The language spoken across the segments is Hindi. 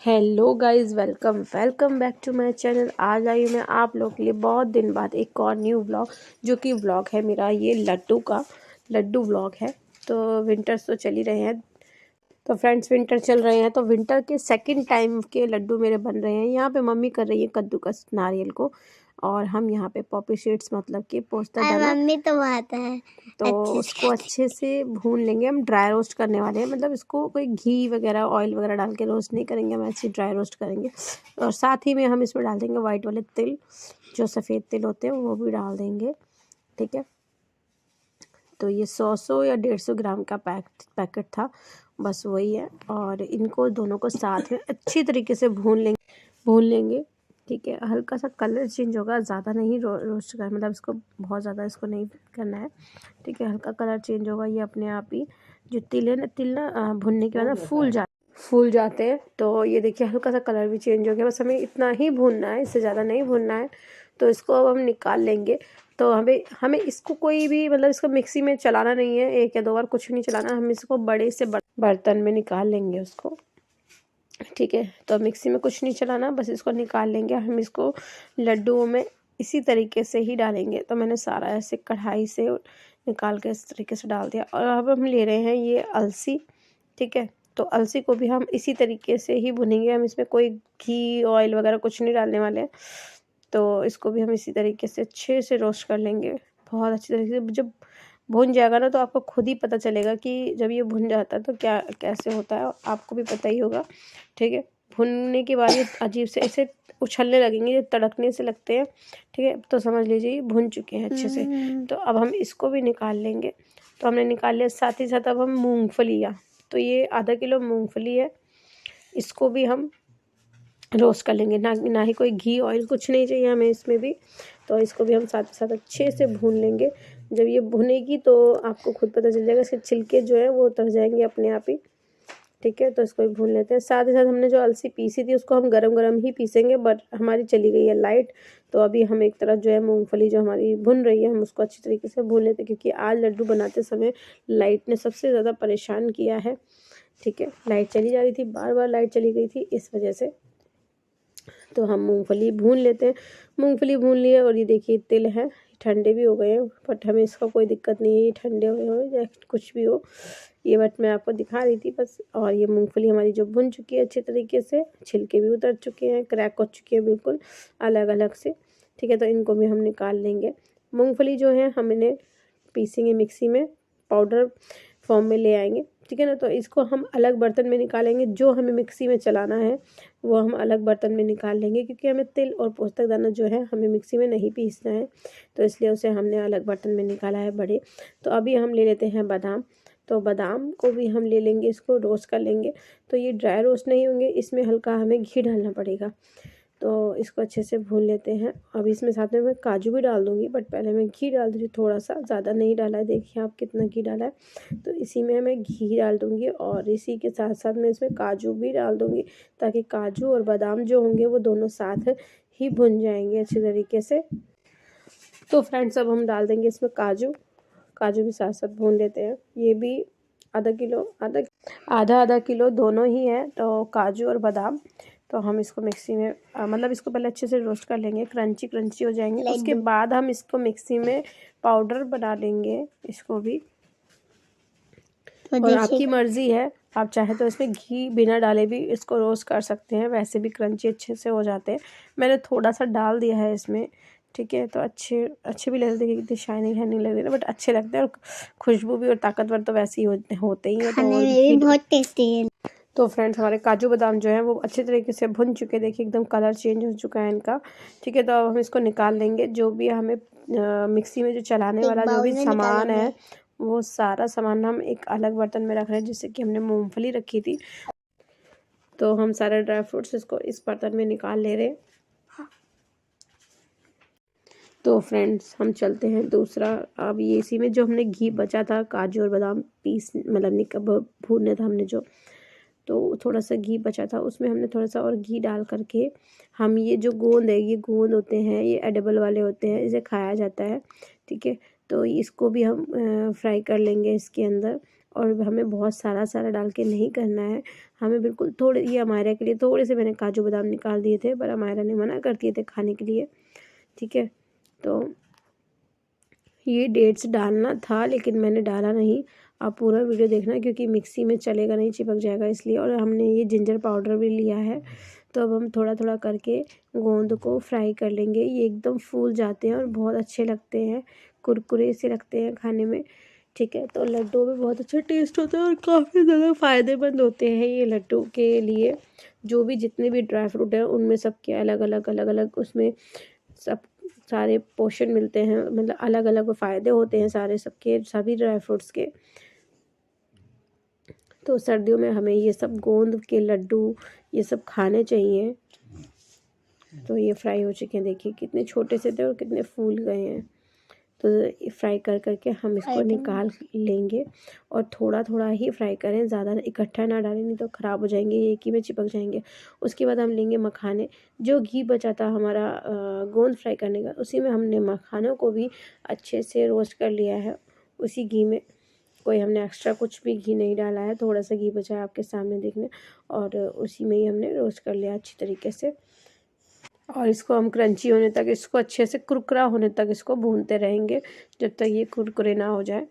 Hello guys, welcome back to my channel. आज आई हूँ मैं आप लोगों के लिए बहुत दिन बाद एक और न्यू व्लॉग, जो कि व्लॉग है मेरा ये लड्डू व्लॉग है। तो विंटर्स तो चल ही रहे हैं, तो फ्रेंड्स विंटर चल रहे हैं, तो विंटर के सेकंड टाइम के लड्डू मेरे बन रहे हैं। यहाँ पे मम्मी कर रही है कद्दूकस नारियल को, और हम यहाँ पे पॉपी सीड्स मतलब कि पोस्ता दाना, मम्मी तो आता है तो उसको अच्छे से भून लेंगे। हम ड्राई रोस्ट करने वाले हैं, मतलब इसको कोई घी वगैरह ऑयल वगैरह डाल के रोस्ट नहीं करेंगे, हम ऐसे ड्राई रोस्ट करेंगे। और साथ ही में हम इसमें डाल देंगे वाइट वाले तिल, जो सफ़ेद तिल होते हैं वो भी डाल देंगे। ठीक है, तो ये 100 या 150 ग्राम का पैकेट था, बस वही है। और इनको दोनों को साथ में अच्छी तरीके से भून लेंगे। ठीक है, हल्का सा कलर चेंज होगा, ज़्यादा नहीं रोस्ट करना, मतलब इसको बहुत ज़्यादा इसको नहीं करना है। ठीक है, हल्का कलर चेंज होगा, ये अपने आप ही जो तिल ना भुनने के बाद ना फूल जाते हैं। तो ये देखिए हल्का सा कलर भी चेंज हो गया, बस हमें इतना ही भूनना है, इससे ज़्यादा नहीं भूनना है। तो इसको अब हम निकाल लेंगे। तो हमें इसको कोई भी मतलब इसको मिक्सी में चलाना नहीं है, 1 या 2 बार कुछ नहीं चलाना, हम इसको बड़े से बर्तन में निकाल लेंगे उसको। ठीक है, तो मिक्सी में कुछ नहीं चलाना, बस इसको निकाल लेंगे। हम इसको लड्डुओं में इसी तरीके से ही डालेंगे। तो मैंने सारा ऐसे कढ़ाई से निकाल के इस तरीके से डाल दिया। और अब हम ले रहे हैं ये अलसी। ठीक है, तो अलसी को भी हम इसी तरीके से ही भुनेंगे, हम इसमें कोई घी ऑयल वगैरह कुछ नहीं डालने वाले हैं। तो इसको भी हम इसी तरीके से अच्छे से रोस्ट कर लेंगे, बहुत अच्छी तरीके से। जब भुन जाएगा ना, तो आपको खुद ही पता चलेगा कि जब ये भुन जाता है तो क्या कैसे होता है, आपको भी पता ही होगा। ठीक है, भुनने के बाद ये अजीब से ऐसे उछलने लगेंगे, ये तड़कने से लगते हैं। ठीक है, तो समझ लीजिए ये भुन चुके हैं अच्छे से। तो अब हम इसको भी निकाल लेंगे। तो हमने निकाल लिया, साथ ही साथ अब हम मूंगफलियाँ, तो ये आधा किलो मूंगफली है, इसको भी हम रोस्ट कर लेंगे। ना ही कोई घी ऑयल कुछ नहीं चाहिए हमें इसमें भी। तो इसको भी हम साथ साथ अच्छे से भून लेंगे। जब ये भुनेगी तो आपको खुद पता चल जाएगा, इसके छिलके जो है वो उतर जाएंगे अपने आप ही। ठीक है, तो इसको भी भून लेते हैं। साथ ही साथ हमने जो अलसी पीसी थी उसको हम गरम ही पीसेंगे, बट हमारी चली गई है लाइट। तो अभी हम एक तरफ जो है मूंगफली जो हमारी भुन रही है, हम उसको अच्छी तरीके से भून लेते हैं, क्योंकि आज लड्डू बनाते समय लाइट ने सबसे ज़्यादा परेशान किया है। ठीक है, लाइट चली जा रही थी, बार बार लाइट चली गई थी, इस वजह से। तो हम मूंगफली भून लेते हैं। मूंगफली भून लिए, और ये देखिए तिल है, ठंडे भी हो गए हैं, बट हमें इसका कोई दिक्कत नहीं है, ये ठंडे हुए हो या कुछ भी हो, ये बट मैं आपको दिखा रही थी बस। और ये मूंगफली हमारी जो भुन चुकी है अच्छे तरीके से, छिलके भी उतर चुके हैं, क्रैक हो चुके हैं बिल्कुल अलग अलग से। ठीक है, तो इनको भी हम निकाल लेंगे। मूँगफली जो है हमने पीसेंगे मिक्सी में, पाउडर फॉर्म में ले आएंगे। ठीक है ना, तो इसको हम अलग बर्तन में निकालेंगे। जो हमें मिक्सी में चलाना है वो हम अलग बर्तन में निकाल लेंगे, क्योंकि हमें तिल और पोस्तक दाना जो है हमें मिक्सी में नहीं पीसना है, तो इसलिए उसे हमने अलग बर्तन में निकाला है बड़े। तो अभी हम ले लेते हैं बादाम। तो बादाम को भी हम ले लेंगे, इसको रोस्ट कर लेंगे। तो ये ड्राई रोस्ट नहीं होंगे, इसमें हल्का हमें घी डालना पड़ेगा। तो इसको अच्छे से भून लेते हैं। अब इसमें साथ में मैं काजू भी डाल दूँगी, बट पहले मैं घी डाल दूँगी थोड़ा सा, ज़्यादा नहीं डाला है, देखिए आप कितना घी डाला है। तो इसी में मैं घी डाल दूँगी, और इसी के साथ साथ मैं इसमें काजू भी डाल दूँगी, ताकि काजू और बादाम जो होंगे वो दोनों साथ ही भुन जाएंगे अच्छे तरीके से। तो फ्रेंड्स अब हम डाल देंगे इसमें काजू भी साथ साथ भून लेते हैं। ये भी आधा किलो दोनों ही है, तो काजू और बादाम। तो हम इसको मिक्सी में मतलब इसको पहले अच्छे से रोस्ट कर लेंगे, क्रंची हो जाएंगे। उसके बाद हम इसको मिक्सी में पाउडर बना लेंगे इसको भी। और आपकी मर्ज़ी है, आप चाहे तो इसमें घी बिना डाले भी इसको रोस्ट कर सकते हैं, वैसे भी क्रंची अच्छे से हो जाते हैं। मैंने थोड़ा सा डाल दिया है इसमें। ठीक है, तो अच्छे भी लगते हैं, कितनी शाइनिंग लग रही है, बट अच्छे लगते हैं, और खुशबू भी और ताकतवर तो वैसे ही होते ही है। तो बहुत टेस्टी है। तो फ्रेंड्स हमारे काजू बादाम जो है वो अच्छे तरीके से भुन चुके हैं, देखिए एकदम कलर चेंज हो चुका है इनका। ठीक है, तो अब हम इसको निकाल लेंगे। जो भी हमें मिक्सी में जो चलाने वाला जो भी सामान है, वो सारा सामान हम एक अलग बर्तन में रख रहे हैं। जैसे कि हमने मूंगफली रखी थी, तो हम सारे ड्राई फ्रूट्स इसको इस बर्तन में निकाल ले रहे हैं। तो फ्रेंड्स हम चलते हैं दूसरा। अब ये इसी में जो हमने घी बचा था, काजू और बादाम मतलब भूनने था हमने जो, तो थोड़ा सा घी बचा था, उसमें हमने थोड़ा सा और घी डाल करके हम ये जो गोंद है, ये गोंद होते हैं, ये एडिबल वाले होते हैं, इसे खाया जाता है। ठीक है, तो इसको भी हम फ्राई कर लेंगे इसके अंदर। और हमें बहुत सारा सारा डाल के नहीं करना है, हमें बिल्कुल थोड़े, ये अमायरा के लिए थोड़े से मैंने काजू बादाम निकाल दिए थे, पर अमायरा ने मना कर दिए थे खाने के लिए, ठीक है। तो ये डेट्स डालना था लेकिन मैंने डाला नहीं। आप पूरा वीडियो देखना क्योंकि मिक्सी में चलेगा नहीं, चिपक जाएगा इसलिए। और हमने ये जिंजर पाउडर भी लिया है, तो अब हम थोड़ा थोड़ा करके गोंद को फ्राई कर लेंगे। ये एकदम फूल जाते हैं और बहुत अच्छे लगते हैं, कुरकुरे से लगते हैं खाने में, ठीक है। तो लड्डू में बहुत अच्छा टेस्ट होता है और काफ़ी ज़्यादा फ़ायदेमंद होते हैं ये लड्डू के लिए। जो भी जितने भी ड्राई फ्रूट हैं उनमें सबके अलग अलग उसमें सब सारे पोषण मिलते हैं, मतलब अलग अलग फ़ायदे होते हैं सारे सबके, सभी ड्राई फ्रूट्स के। तो सर्दियों में हमें ये सब गोंद के लड्डू ये सब खाने चाहिए। तो ये फ्राई हो चुके हैं, देखिए कितने छोटे से थे और कितने फूल गए हैं। तो फ्राई कर करके हम इसको निकाल लेंगे और थोड़ा थोड़ा ही फ्राई करें, ज़्यादा इकट्ठा ना डालें नहीं तो ख़राब हो जाएंगे, एक ही में चिपक जाएंगे। उसके बाद हम लेंगे मखाने, जो घी बचा था हमारा गोंद फ्राई करने का, उसी में हमने मखानों को भी अच्छे से रोस्ट कर लिया है उसी घी में। कोई हमने एक्स्ट्रा कुछ भी घी नहीं डाला है, थोड़ा सा घी बचा है आपके सामने देखने, और उसी में ही हमने रोस्ट कर लिया अच्छी तरीके से। और इसको हम क्रंची होने तक, इसको अच्छे से कुरकुरा होने तक इसको भूनते रहेंगे जब तक ये कुरकुरे ना हो जाए।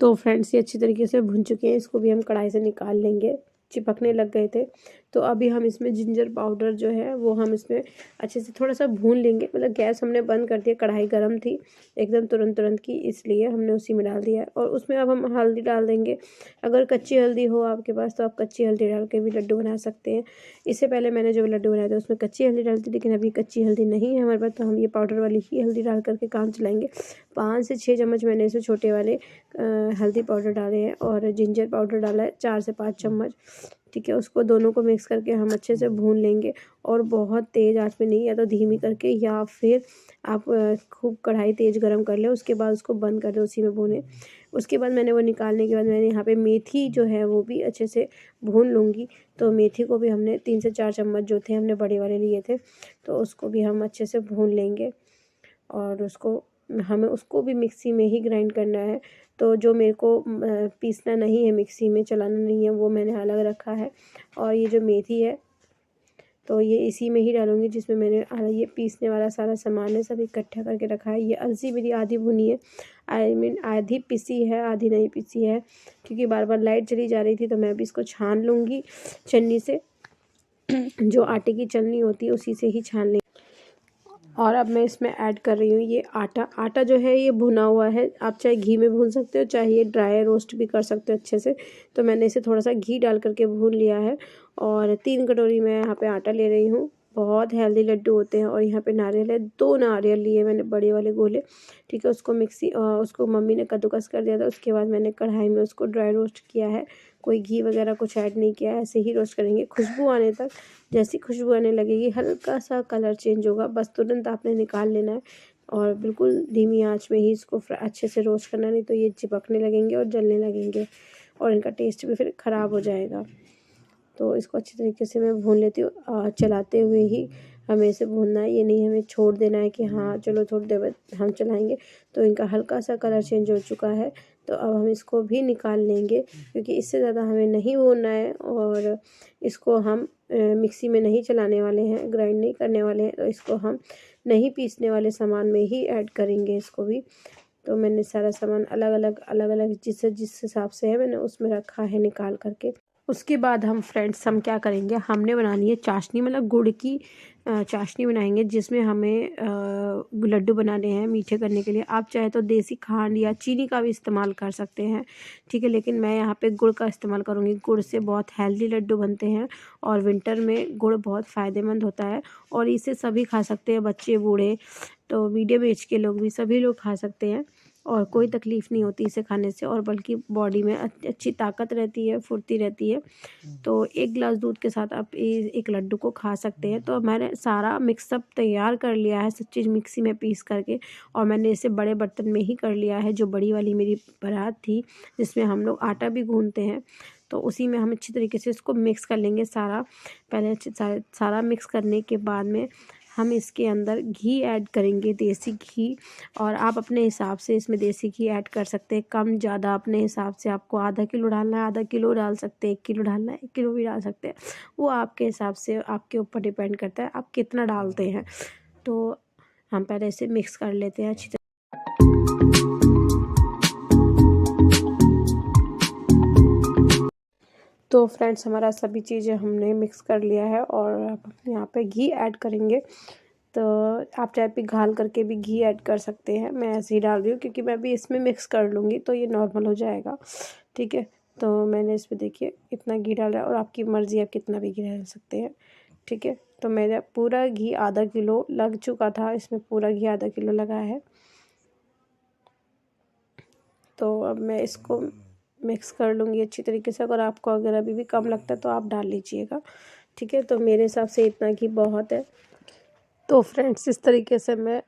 तो फ्रेंड्स ये अच्छी तरीके से भून चुके हैं, इसको भी हम कढ़ाई से निकाल लेंगे, चिपकने लग गए थे। तो अभी हम इसमें जिंजर पाउडर जो है वो हम इसमें अच्छे से थोड़ा सा भून लेंगे, मतलब गैस हमने बंद कर दिया, कढ़ाई गर्म थी एकदम तुरंत की, इसलिए हमने उसी में डाल दिया। और उसमें अब हम हल्दी डाल देंगे। अगर कच्ची हल्दी हो आपके पास तो आप कच्ची हल्दी डाल के भी लड्डू बना सकते हैं। इससे पहले मैंने जो लड्डू बनाए थे उसमें कच्ची हल्दी डाली थी, लेकिन अभी कच्ची हल्दी नहीं है हमारे पास, तो हम ये पाउडर वाली ही हल्दी डाल करके काम चलाएँगे। 5 से 6 चम्मच मैंने इसमें छोटे वाले हल्दी पाउडर डाले हैं और जिंजर पाउडर डाला है 4 से 5 चम्मच, ठीक है। उसको दोनों को मिक्स करके हम अच्छे से भून लेंगे, और बहुत तेज़ आंच में नहीं, या तो धीमी करके, या फिर आप खूब कढ़ाई तेज़ गरम कर लें, उसके बाद उसको बंद कर दें, उसी में भूनें। उसके बाद मैंने वो निकालने के बाद मैंने यहाँ पे मेथी जो है वो भी अच्छे से भून लूँगी। तो मेथी को भी हमने 3 से 4 चम्मच जो थे हमने बड़े वाले लिए थे, तो उसको भी हम अच्छे से भून लेंगे। और हमें उसको भी मिक्सी में ही ग्राइंड करना है। तो जो मेरे को पीसना नहीं है, मिक्सी में चलाना नहीं है, वो मैंने अलग रखा है। और ये जो मेथी है तो ये इसी में ही डालूँगी जिसमें मैंने ये पीसने वाला सारा सामान है सब इकट्ठा करके रखा है। ये अलसी मेरी आधी भुनी है, आई मीन आधी पिसी है, आधी नहीं पिसी है, क्योंकि बार बार लाइट चली जा रही थी। तो मैं अभी इसको छान लूँगी छन्नी से, जो आटे की छन्नी होती है उसी से ही छान लेंगे। और अब मैं इसमें ऐड कर रही हूँ ये आटा जो है ये भुना हुआ है, आप चाहे घी में भून सकते हो, चाहे ये ड्राई रोस्ट भी कर सकते हो अच्छे से। तो मैंने इसे थोड़ा सा घी डाल करके भून लिया है, और 3 कटोरी मैं यहाँ पे आटा ले रही हूँ। बहुत हेल्दी लड्डू होते हैं। और यहाँ पे नारियल है, 2 नारियल लिए मैंने बड़े वाले गोले, ठीक है। उसको मम्मी ने कद्दूकस कर दिया था, उसके बाद मैंने कढ़ाई में उसको ड्राई रोस्ट किया है, कोई घी वगैरह कुछ ऐड नहीं किया है, ऐसे ही रोस्ट करेंगे खुशबू आने तक। जैसी खुशबू आने लगेगी, हल्का सा कलर चेंज होगा, बस तुरंत आपने निकाल लेना है। और बिल्कुल धीमी आंच में ही इसको अच्छे से रोस्ट करना, नहीं तो ये चिपकने लगेंगे और जलने लगेंगे और इनका टेस्ट भी फिर ख़राब हो जाएगा। तो इसको अच्छी तरीके से मैं भून लेती हूँ, चलाते हुए ही हमें इसे भूनना है, ये नहीं हमें छोड़ देना है कि हाँ चलो थोड़ी देर बाद हम चलाएंगे। तो इनका हल्का सा कलर चेंज हो चुका है, तो अब हम इसको भी निकाल लेंगे, क्योंकि इससे ज़्यादा हमें नहीं भूनना है। और इसको हम मिक्सी में नहीं चलाने वाले हैं, ग्राइंड नहीं करने वाले हैं, तो इसको हम नहीं पीसने वाले सामान में ही ऐड करेंगे इसको भी। तो मैंने सारा सामान अलग अलग जिस हिसाब से है मैंने उसमें रखा है निकाल करके। उसके बाद हम फ्रेंड्स हम क्या करेंगे, हमने बनानी है चाशनी, मतलब गुड़ की चाशनी बनाएंगे, जिसमें हमें लड्डू बनाने हैं मीठे करने के लिए। आप चाहे तो देसी खांड या चीनी का भी इस्तेमाल कर सकते हैं, ठीक है, लेकिन मैं यहाँ पे गुड़ का इस्तेमाल करूँगी। गुड़ से बहुत हेल्दी लड्डू बनते हैं, और विंटर में गुड़ बहुत फ़ायदेमंद होता है, और इसे सभी खा सकते हैं, बच्चे बूढ़े, तो मीडियम एज के लोग भी, सभी लोग खा सकते हैं, और कोई तकलीफ़ नहीं होती इसे खाने से, और बल्कि बॉडी में अच्छी ताकत रहती है, फुर्ती रहती है। तो 1 गिलास दूध के साथ आप एक लड्डू को खा सकते हैं। तो मैंने सारा मिक्सअप तैयार कर लिया है, सब चीज़ मिक्सी में पीस करके, और मैंने इसे बड़े बर्तन में ही कर लिया है, जो बड़ी वाली मेरी परात थी जिसमें हम लोग आटा भी गूँथते हैं। तो उसी में हम अच्छी तरीके से इसको मिक्स कर लेंगे सारा। पहले सारा मिक्स करने के बाद में हम इसके अंदर घी ऐड करेंगे, देसी घी। और आप अपने हिसाब से इसमें देसी घी ऐड कर सकते हैं, कम ज़्यादा अपने हिसाब से। आपको आधा किलो डालना है आधा किलो डाल सकते हैं, 1 किलो डालना है 1 किलो भी डाल सकते हैं। वो आपके हिसाब से आपके ऊपर डिपेंड करता है आप कितना डालते हैं। तो हम पहले इसे मिक्स कर लेते हैं अच्छी तरह। तो फ्रेंड्स हमारा सभी चीज़ें हमने मिक्स कर लिया है और अब यहाँ पे घी ऐड करेंगे। तो आप चाहे पिघाल करके भी घी ऐड कर सकते हैं, मैं ऐसे ही डाल रही हूँ क्योंकि मैं भी इसमें मिक्स कर लूँगी तो ये नॉर्मल हो जाएगा। ठीक है, तो मैंने इसमें देखिए इतना घी डाला है और आपकी मर्ज़ी आप कितना भी घी डाल सकते हैं। ठीक है, तो मेरा पूरा घी आधा किलो लग चुका था, इसमें पूरा घी आधा किलो लगा है। तो अब मैं इसको मिक्स कर लूँगी अच्छी तरीके से। अगर आपको अगर अभी भी कम लगता है तो आप डाल लीजिएगा। ठीक है, तो मेरे हिसाब से इतना घी बहुत है। तो फ्रेंड्स इस तरीके से मैं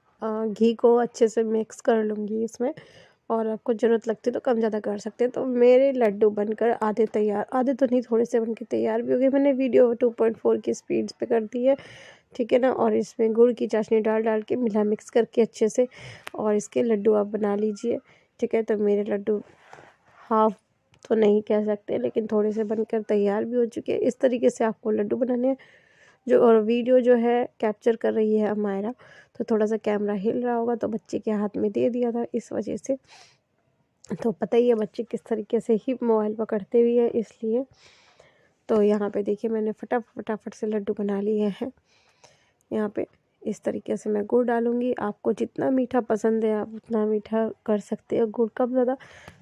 घी को अच्छे से मिक्स कर लूँगी इसमें, और आपको ज़रूरत लगती है तो कम ज़्यादा कर सकते हैं। तो मेरे लड्डू बनकर आधे तैयार, आधे तो नहीं थोड़े से बनके तैयार भी हो गए। मैंने वीडियो 2.4 की स्पीड पे कर दी है। ठीक है ना, और इसमें गुड़ की चाशनी डाल डाल के मिला मिक्स करके अच्छे से, और इसके लड्डू आप बना लीजिए। ठीक है, तो मेरे लड्डू हाफ तो नहीं कह सकते लेकिन थोड़े से बनकर तैयार भी हो चुके हैं। इस तरीके से आपको लड्डू बनाने हैं। जो और वीडियो जो है कैप्चर कर रही है अमायरा, तो थोड़ा सा कैमरा हिल रहा होगा तो बच्चे के हाथ में दे दिया था इस वजह से। तो पता ही है बच्चे किस तरीके से ही मोबाइल पकड़ते भी है, इसलिए। तो यहाँ पे देखिए मैंने फटाफट से लड्डू बना लिए हैं। यहाँ पे इस तरीके से मैं गुड़ डालूँगी। आपको जितना मीठा पसंद है आप उतना मीठा कर सकते हो, गुड़ कम ज़्यादा।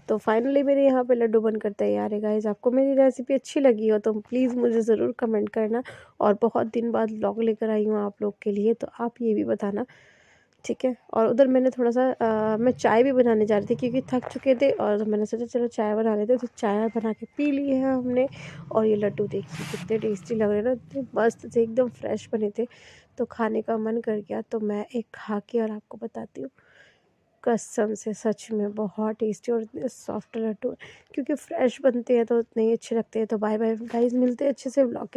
तो फाइनली मेरे यहाँ पे लड्डू बनकर तैयार है गाइस। आपको मेरी रेसिपी अच्छी लगी हो तो प्लीज़ मुझे ज़रूर कमेंट करना। और बहुत दिन बाद व्लॉग लेकर आई हूँ आप लोग के लिए, तो आप ये भी बताना। ठीक है, और उधर मैंने थोड़ा सा मैं चाय भी बनाने जा रही थी क्योंकि थक चुके थे, और मैंने सोचा चलो चाय बना लेते, तो चाय बना के पी लिए हैं हमने। और ये लड्डू देखिए कितने टेस्टी लग रहे हैं ना, इतने मस्त थे, एकदम फ्रेश बने थे। तो खाने का मन कर गया तो मैं एक खा के और आपको बताती हूँ। कसम से सच में बहुत टेस्टी और इतने सॉफ्ट लड्डू, क्योंकि फ्रेश बनते हैं तो उतने ही अच्छे लगते हैं। तो बाय बाय गाइस, मिलते हैं अच्छे से व्लॉग के